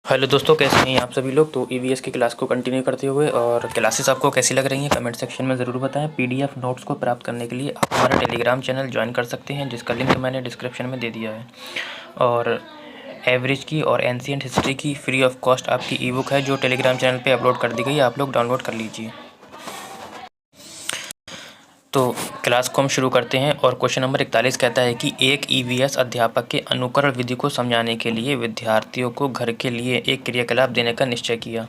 Hello दोस्तों, कैसे हैं आप सभी लोग। तो ईवीएस की क्लास को कंटिन्यू करते हुए, और क्लासेस आपको कैसी लग रही हैं कमेंट सेक्शन में ज़रूर बताएं। पीडीएफ नोट्स को प्राप्त करने के लिए आप हमारा टेलीग्राम चैनल ज्वाइन कर सकते हैं, जिसका लिंक मैंने डिस्क्रिप्शन में दे दिया है। और एवरेज की और एंशिएंट हिस्ट्री की फ्री ऑफ कॉस्ट आपकी ई बुक है, जो टेलीग्राम चैनल पर अपलोड कर दी गई है, आप लोग डाउनलोड कर लीजिए। तो क्लास को हम शुरू करते हैं। और क्वेश्चन नंबर 41 कहता है कि एक ईवीएस अध्यापक के अनुकरण विधि को समझाने के लिए विद्यार्थियों को घर के लिए एक क्रियाकलाप देने का निश्चय किया।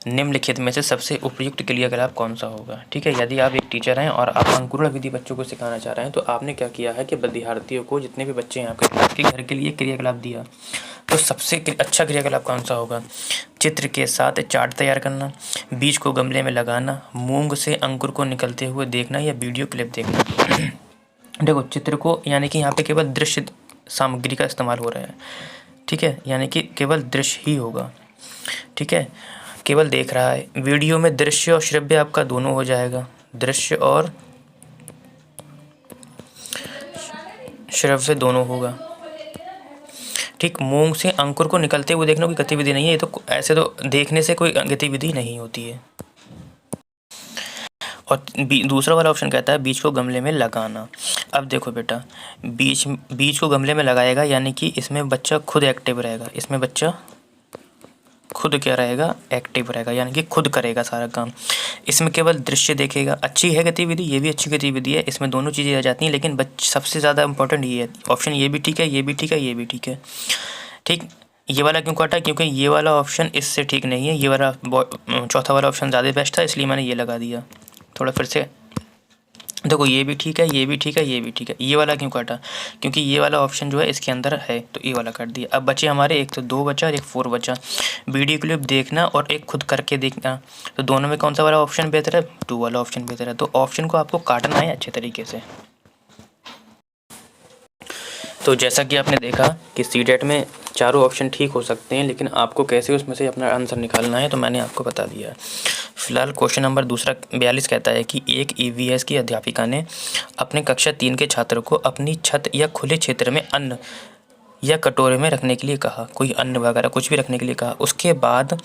निम्नलिखित में से सबसे उपयुक्त क्रियाकलाप कौन सा होगा। ठीक है, यदि आप एक टीचर हैं और आप अंकुरण विधि बच्चों को सिखाना चाह रहे हैं, तो आपने क्या किया है कि विद्यार्थियों को, जितने भी बच्चे हैं आपके क्लास के, घर के लिए क्रियाकलाप दिया। तो सबसे अच्छा क्रियाकलाप कौन सा होगा। चित्र के साथ चार्ट तैयार करना, बीज को गमले में लगाना, मूंग से अंकुर को निकलते हुए देखना, या वीडियो क्लिप देखना। देखो, चित्र को यानी कि यहाँ पे केवल दृश्य सामग्री का इस्तेमाल हो रहा है। ठीक है, यानी कि केवल दृश्य ही होगा। ठीक है, केवल देख रहा है। वीडियो में दृश्य और श्रव्य आपका दोनों हो जाएगा, दृश्य और श्रव्य दोनों होगा। ठीक, मूंग से अंकुर को निकलते हुए देखना कोई गतिविधि नहीं है, ये तो ऐसे तो देखने से कोई गतिविधि नहीं होती है। और दूसरा वाला ऑप्शन कहता है बीज को गमले में लगाना। अब देखो बेटा, बीज को गमले में लगाएगा, यानी कि इसमें बच्चा खुद एक्टिव रहेगा। इसमें बच्चा खुद क्या रहेगा, एक्टिव रहेगा, यानी कि खुद करेगा सारा काम। इसमें केवल दृश्य देखेगा। अच्छी है गतिविधि, ये भी अच्छी गतिविधि है, इसमें दोनों चीज़ें आ जाती हैं, लेकिन सबसे ज़्यादा इंपॉर्टेंट ये है ऑप्शन। ये भी ठीक है, ये भी ठीक है, ये भी ठीक है। ठीक, ये वाला क्यों काटा, क्योंकि ये वाला ऑप्शन इससे ठीक नहीं है। ये वाला चौथा वाला ऑप्शन ज़्यादा बेस्ट था, इसलिए मैंने ये लगा दिया। थोड़ा फिर से देखो, ये भी ठीक है, ये भी ठीक है, ये भी ठीक है। ये वाला क्यों काटा, क्योंकि ये वाला ऑप्शन जो है इसके अंदर है, तो ये वाला काट दिया। अब बचे हमारे एक तो 2 बचा और एक 4 बचा। वीडियो क्लिप देखना और एक खुद करके देखना, तो दोनों में कौन सा वाला ऑप्शन बेहतर है, 2 वाला ऑप्शन बेहतर है। तो ऑप्शन को आपको काटना है अच्छे तरीके से। तो जैसा कि आपने देखा कि सीटेट में चारों ऑप्शन ठीक हो सकते हैं, लेकिन आपको कैसे उसमें से अपना आंसर निकालना है, तो मैंने आपको बता दिया है। फिलहाल क्वेश्चन नंबर 42 कहता है कि एक ईवीएस की अध्यापिका ने अपने कक्षा 3 के छात्र को अपनी छत या खुले क्षेत्र में अन्न या कटोरे में रखने के लिए कहा, कोई अन्न वगैरह कुछ भी रखने के लिए कहा। उसके बाद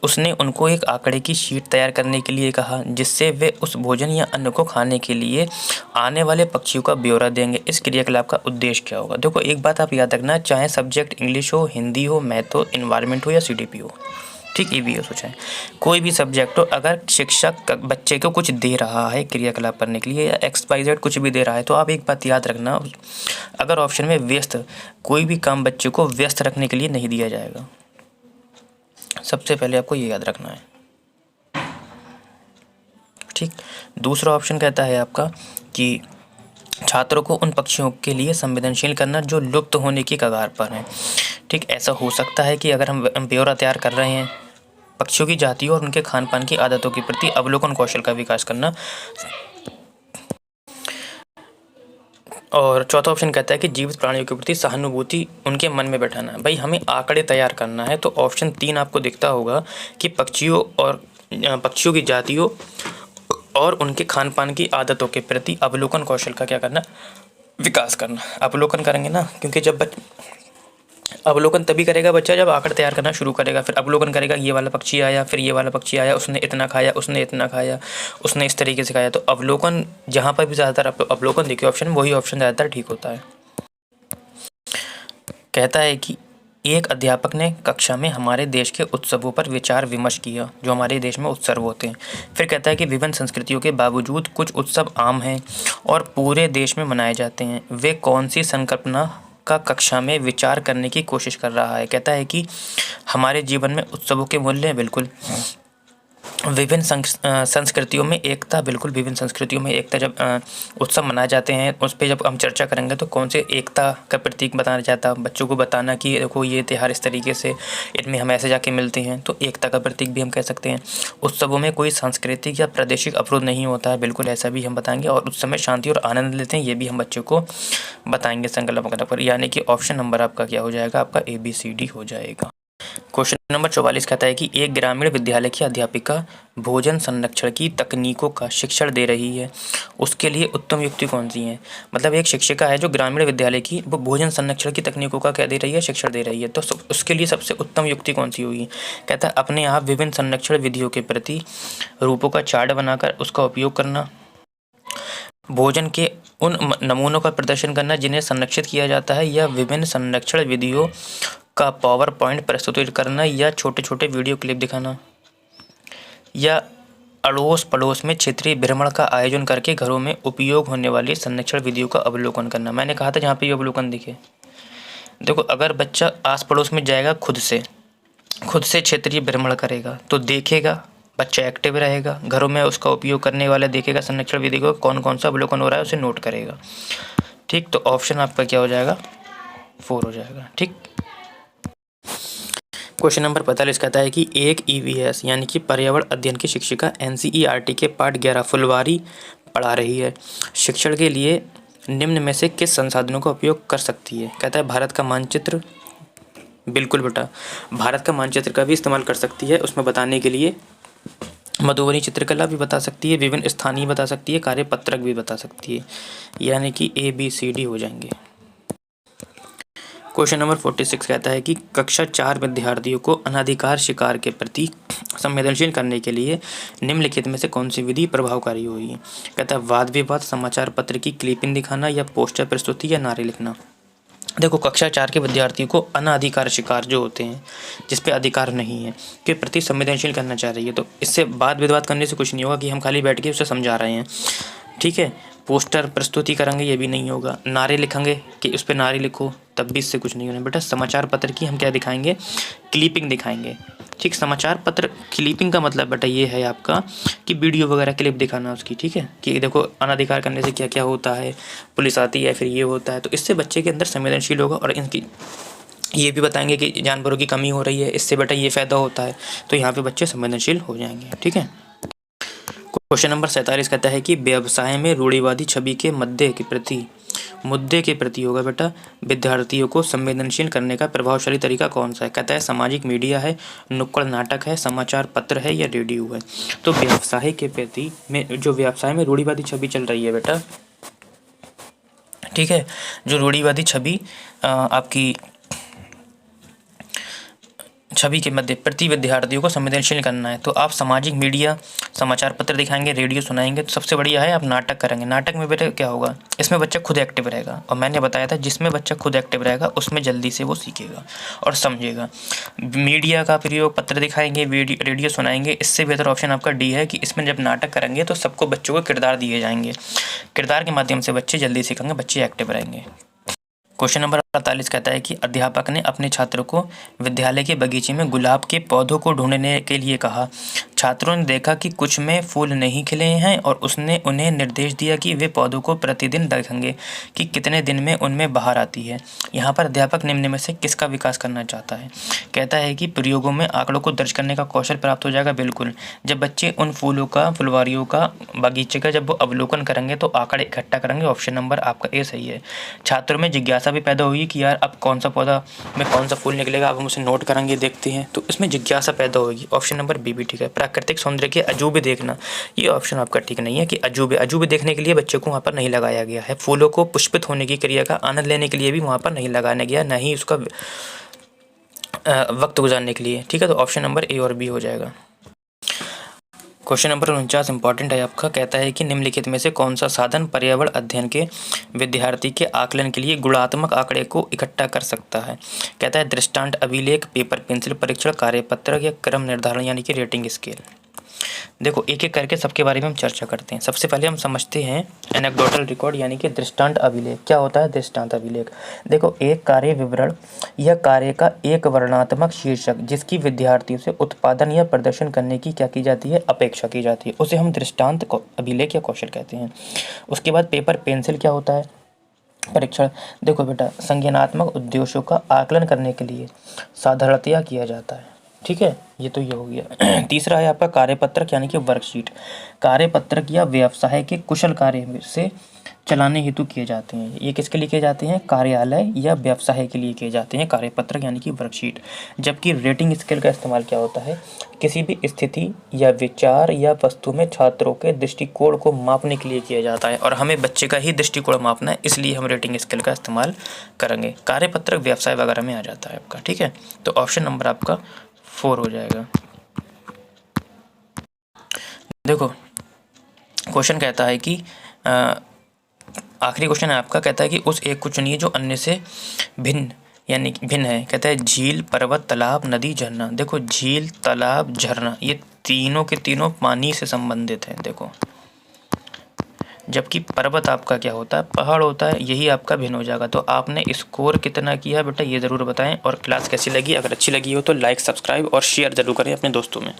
उसने उनको एक आंकड़े की शीट तैयार करने के लिए कहा, जिससे वे उस भोजन या अन्न को खाने के लिए आने वाले पक्षियों का ब्यौरा देंगे। इस क्रियाकलाप का उद्देश्य क्या होगा। देखो, एक बात आप याद रखना, चाहे सब्जेक्ट इंग्लिश हो, हिंदी हो, मैथ हो, इन्वायरमेंट हो या सीडीपी हो, ठीक, ईवीएस हो, चाहे कोई भी सब्जेक्ट हो, अगर शिक्षक बच्चे को कुछ दे रहा है क्रियाकलाप करने के लिए, या XYZ कुछ भी दे रहा है, तो आप एक बात याद रखना, अगर ऑप्शन में व्यस्त, कोई भी काम बच्चे को व्यस्त रखने के लिए नहीं दिया जाएगा। सबसे पहले आपको ये याद रखना है। ठीक, दूसरा ऑप्शन कहता है आपका कि छात्रों को उन पक्षियों के लिए संवेदनशील करना जो लुप्त होने की कगार पर हैं। ठीक, ऐसा हो सकता है कि अगर हम ब्यौरा तैयार कर रहे हैं पक्षियों की जातियों और उनके खान पान की आदतों के प्रति अवलोकन कौशल का विकास करना। और चौथा ऑप्शन कहता है कि जीवित प्राणियों के प्रति सहानुभूति उनके मन में बैठाना। भाई, हमें आंकड़े तैयार करना है, तो ऑप्शन 3 आपको दिखता होगा कि पक्षियों की जातियों और उनके खान पान की आदतों के प्रति अवलोकन कौशल का क्या करना, विकास करना। अवलोकन करेंगे ना, क्योंकि जब अवलोकन तभी करेगा बच्चा जब आंकड़े तैयार करना शुरू करेगा। फिर अवलोकन करेगा, ये वाला पक्षी आया, फिर ये वाला पक्षी आया, उसने इतना खाया, उसने इतना खाया, उसने इस तरीके से खाया। तो अवलोकन जहाँ पर भी ज़्यादातर अवलोकन देखिए ऑप्शन, वही ऑप्शन ज़्यादातर ठीक होता है। कहता है कि एक अध्यापक ने कक्षा में हमारे देश के उत्सवों पर विचार विमर्श किया, जो हमारे देश में उत्सव होते हैं। फिर कहता है कि विभिन्न संस्कृतियों के बावजूद कुछ उत्सव आम हैं और पूरे देश में मनाए जाते हैं। वे कौन सी संकल्पना का कक्षा में विचार करने की कोशिश कर रहा है। कहता है कि हमारे जीवन में उत्सवों के मूल्य हैं, बिल्कुल। विभिन्न संस्कृतियों में एकता, बिल्कुल विभिन्न संस्कृतियों में एकता। जब उत्सव मनाए जाते हैं, उस पर जब हम चर्चा करेंगे, तो कौन से एकता का प्रतीक बताना चाहता है, बच्चों को बताना कि देखो ये त्यौहार इस तरीके से, इनमें हम ऐसे जाके मिलते हैं, तो एकता का प्रतीक भी हम कह सकते हैं। उत्सवों में कोई सांस्कृतिक या प्रादेशिक अवरोध नहीं होता है, बिल्कुल ऐसा भी हम बताएंगे। और उस समय शांति और आनंद लेते हैं, ये भी हम बच्चों को बताएंगे संकल्प पर। यानी कि ऑप्शन नंबर आपका क्या हो जाएगा, आपका ABCD हो जाएगा। क्वेश्चन नंबर 44 कहता है कि एक ग्रामीण विद्यालय की अध्यापिका भोजन संरक्षण की तकनीकों का शिक्षण दे रही है, उसके लिए उत्तम युक्ति कौन सी है। मतलब एक शिक्षिका है जो ग्रामीण विद्यालय की, वो भोजन संरक्षण की तकनीकों का क्या दे रही है, शिक्षण दे रही है, तो उसके लिए सबसे उत्तम युक्ति कौन सी होगी। कहता है अपने आप विभिन्न संरक्षण विधियों के प्रति रूपों का चार्ट बनाकर उसका उपयोग करना, भोजन के उन नमूनों का प्रदर्शन करना जिन्हें संरक्षित किया जाता है, या विभिन्न संरक्षण विधियों का पावर पॉइंट प्रस्तुत करना, या छोटे छोटे वीडियो क्लिप दिखाना, या अड़ोस पड़ोस में क्षेत्रीय भ्रमण का आयोजन करके घरों में उपयोग होने वाली संरक्षण विधियों का अवलोकन करना। मैंने कहा था जहाँ पे ये अवलोकन दिखे, देखो अगर बच्चा आस पड़ोस में जाएगा खुद से क्षेत्रीय भ्रमण करेगा तो देखेगा, बच्चा एक्टिव रहेगा, घरों में उसका उपयोग करने वाला देखेगा, संरक्षण विधि को कौन कौन सा अवलोकन हो रहा है उसे नोट करेगा। ठीक, तो ऑप्शन आपका क्या हो जाएगा, 4 हो जाएगा। ठीक, क्वेश्चन नंबर 45 कहता है कि एक EVS यानी कि पर्यावरण अध्ययन की शिक्षिका NCERT के पाठ 11 फुलवारी पढ़ा रही है, शिक्षण के लिए निम्न में से किस संसाधनों का उपयोग कर सकती है। कहता है भारत का मानचित्र, बिल्कुल बेटा भारत का मानचित्र का भी इस्तेमाल कर सकती है, उसमें बताने के लिए मधुबनी चित्रकला भी बता सकती है, विभिन्न स्थानीय बता सकती है, कार्यपत्रक भी बता सकती है, यानी कि ABCD हो जाएंगे। क्वेश्चन नंबर 46 कहता है कि कक्षा 4 विद्यार्थियों को अनाधिकार शिकार के प्रति संवेदनशील करने के लिए निम्नलिखित में से कौन सी विधि प्रभावकारी होगी। कहता है वाद विवाद, समाचार पत्र की क्लिपिंग दिखाना, या पोस्टर प्रस्तुति, या नारे लिखना। देखो कक्षा 4 के विद्यार्थियों को अनाधिकार शिकार जो होते हैं, जिस पे अधिकार नहीं है, के प्रति संवेदनशील करना चाह रही है, तो इससे वाद विवाद करने से कुछ नहीं होगा कि हम खाली बैठ के उसे समझा रहे हैं। ठीक है, पोस्टर प्रस्तुति करेंगे ये भी नहीं होगा, नारे लिखेंगे कि उस पर नारे लिखो तब भी इससे कुछ नहीं होना। बेटा समाचार पत्र की हम क्या दिखाएंगे, क्लिपिंग दिखाएंगे। ठीक, समाचार पत्र क्लिपिंग का मतलब बेटा ये है आपका कि वीडियो वगैरह क्लिप दिखाना उसकी। ठीक है, कि देखो अनाधिकार करने से क्या क्या होता है, पुलिस आती है, फिर ये होता है, तो इससे बच्चे के अंदर संवेदनशील होगा। और इनकी ये भी बताएंगे कि जानवरों की कमी हो रही है, इससे बेटा ये फ़ायदा होता है, तो यहाँ पे बच्चे संवेदनशील हो जाएंगे। ठीक है, क्वेश्चन नंबर 47 कहता है कि व्यवसाय में रूढ़िवादी छवि के मुद्दे के प्रति होगा बेटा विद्यार्थियों को संवेदनशील करने का प्रभावशाली तरीका कौन सा है। कहता है सामाजिक मीडिया है, नुक्कड़ नाटक है, समाचार पत्र है, या रेडियो है। तो व्यवसाय के प्रति में जो व्यवसाय में रूढ़िवादी छवि चल रही है बेटा, ठीक है, जो रूढ़िवादी छवि आपकी छवि के मध्य प्रति विद्यार्थियों को संवेदनशील करना है, तो आप सामाजिक मीडिया, समाचार पत्र दिखाएंगे, रेडियो सुनाएंगे, तो सबसे बढ़िया है आप नाटक करेंगे। नाटक में बेटा क्या होगा, इसमें बच्चा खुद एक्टिव रहेगा, और मैंने बताया था जिसमें बच्चा खुद एक्टिव रहेगा उसमें जल्दी से वो सीखेगा और समझेगा। मीडिया का प्रयोग, पत्र दिखाएंगे, रेडियो सुनाएंगे, इससे बेहतर ऑप्शन आपका डी है कि इसमें जब नाटक करेंगे तो सबको बच्चों को किरदार दिए जाएंगे, किरदार के माध्यम से बच्चे जल्दी सीखेंगे, बच्चे एक्टिव रहेंगे। क्वेश्चन नंबर 48 कहता है कि अध्यापक ने अपने छात्रों को विद्यालय के बगीचे में गुलाब के पौधों को ढूंढने के लिए कहा। छात्रों ने देखा कि कुछ में फूल नहीं खिले हैं और उसने उन्हें निर्देश दिया कि वे पौधों को प्रतिदिन देखेंगे कि कितने दिन में उनमें बहार आती है। यहाँ पर अध्यापक निम्न में से किसका विकास करना चाहता है। कहता है कि प्रयोगों में आंकड़ों को दर्ज करने का कौशल प्राप्त हो जाएगा। बिल्कुल, जब बच्चे उन फूलों का, फुलवारियों का, बगीचे का जब वो अवलोकन करेंगे तो आंकड़े इकट्ठा करेंगे। ऑप्शन नंबर आपका ए सही है। छात्रों में जिज्ञासा भी पैदा होगी कि यार अब कौन सा पौधा में कौन सा फूल निकलेगा, अब हम उसे नोट करेंगे, देखते हैं, तो इसमें जिज्ञासा पैदा होगी। ऑप्शन नंबर बी भी ठीक है। प्राकृतिक सौंदर्य के अजूबे देखना, ये ऑप्शन आपका ठीक नहीं है कि अजूबे देखने के लिए बच्चों को वहाँ पर नहीं लगाया गया है। फूलों को पुष्पित होने की क्रिया का आनंद लेने के लिए भी वहाँ पर नहीं लगाया गया, न ही उसका वक्त गुजारने के लिए। ठीक है, तो ऑप्शन नंबर ए और बी हो जाएगा। क्वेश्चन नंबर 49 इंपॉर्टेंट है आपका। कहता है कि निम्नलिखित में से कौन सा साधन पर्यावरण अध्ययन के विद्यार्थी के आकलन के लिए गुणात्मक आंकड़े को इकट्ठा कर सकता है। कहता है दृष्टांत, अभिलेख, पेपर पेंसिल परीक्षण, कार्यपत्रक, या क्रम निर्धारण यानी कि रेटिंग स्केल। देखो एक एक करके सबके बारे में हम चर्चा करते हैं। सबसे पहले हम समझते हैं एनेक्डोटल रिकॉर्ड यानी कि दृष्टांत अभिलेख। क्या होता है दृष्टांत अभिलेख? देखो एक कार्य विवरण या कार्य का एक वर्णनात्मक शीर्षक जिसकी विद्यार्थियों से उत्पादन या प्रदर्शन करने की क्या की जाती है, अपेक्षा की जाती है, उसे हम दृष्टांत अभिलेख या कौशल कहते हैं। उसके बाद पेपर पेंसिल क्या होता है, परीक्षण। देखो बेटा संज्ञानात्मक उद्देश्यों का आकलन करने के लिए साधारणतया किया जाता है। ठीक है, ये तो ये हो गया। तीसरा है आपका कार्यपत्रक यानी कि वर्कशीट। कार्यपत्रक या व्यवसाय के कुशल कार्य से चलाने हेतु किए जाते हैं। ये किसके लिए किए जाते हैं? कार्यालय या व्यवसाय के लिए किए जाते हैं, कार्यपत्रक यानी कि वर्कशीट। जबकि रेटिंग स्केल का इस्तेमाल क्या होता है? किसी भी स्थिति या विचार या वस्तु में छात्रों के दृष्टिकोण को मापने के लिए किया जाता है, और हमें बच्चे का ही दृष्टिकोण मापना है, इसलिए हम रेटिंग स्केल का इस्तेमाल करेंगे। कार्यपत्रक व्यवसाय वगैरह में आ जाता है आपका, ठीक है। तो ऑप्शन नंबर आपका 4 हो जाएगा। देखो क्वेश्चन कहता है कि आखिरी क्वेश्चन है आपका, कहता है कि उस एक को चुनिए जो अन्य से भिन्न यानी भिन्न है। कहता है झील, पर्वत, तालाब, नदी, झरना। देखो झील, तालाब, झरना ये तीनों के तीनों पानी से संबंधित हैं। देखो जबकि पर्वत आपका क्या होता है? पहाड़ होता है, यही आपका भिन्न हो जाएगा। तो आपने स्कोर कितना किया बेटा ये ज़रूर बताएं, और क्लास कैसी लगी? अगर अच्छी लगी हो तो लाइक, सब्सक्राइब और शेयर ज़रूर करें अपने दोस्तों में।